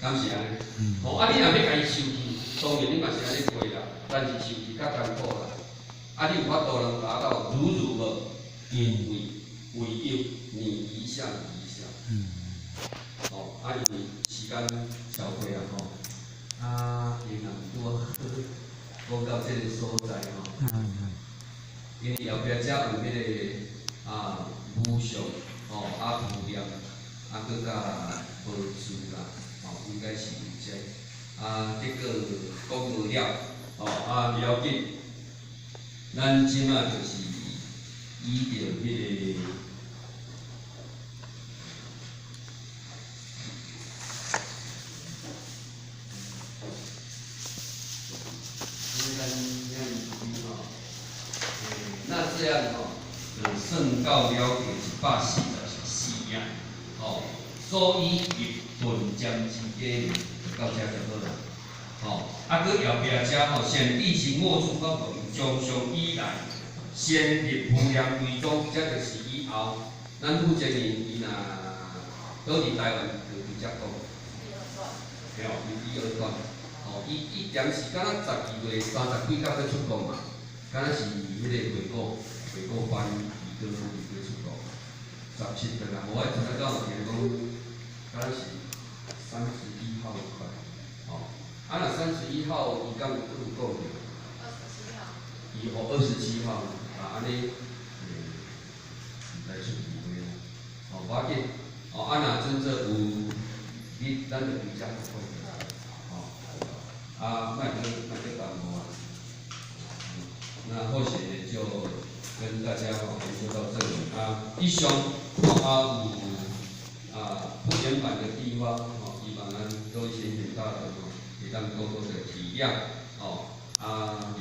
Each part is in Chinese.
敢是安尼？哦，啊，你若要家己收去，当然你嘛是安尼过啦，但是收去较艰苦啦。啊，你有法度能达到如无因为有你一下一下。哦，啊，因为时间超过啊吼，啊，因若拄讲到这个所在吼，因为后壁则有迄个武术吼，武术，佮甲武术啦，应该是有这。结果讲无了，不要紧，咱即马就是依着迄个。那这样算到了144样，所以顿将之间到这就好啦。搁后壁遮先地形握住到文将上以来，先入ภู梁为宗，这就是以后咱负责人伊若倒伫台湾就直接讲，对哦，第二段。伊点是敢若12月30几到要出国嘛，敢若是迄个回国班伊个出国，17个啦，无爱真正有听讲，敢若是31号快，若31号伊敢有讲着？27号。伊27号，安尼，唔知出几位啦，无要紧，若真正有，咱就比较好。卖个耽误啊。那或许就跟大家研究到这里以上有不原版的地方希望咱各位先生大德会当多多的体谅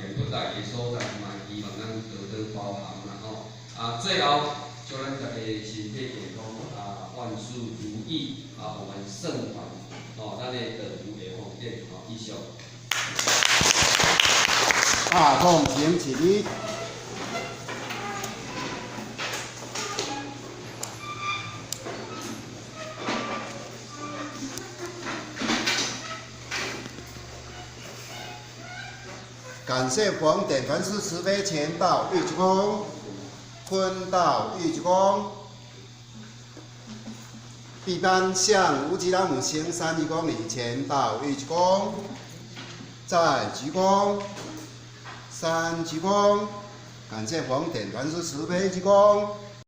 言不来的所在嘛，希望咱多多包涵啦最后祝咱大家身体健康万事如意我们盛传咱的德福的方便以上。共行起立。感谢广点传师慈悲前到玉鞠躬，坤到玉鞠躬。毕班向无极老母行3公里，前到玉鞠躬，再鞠躬。3鞠躬，感谢广点传师慈悲鞠躬。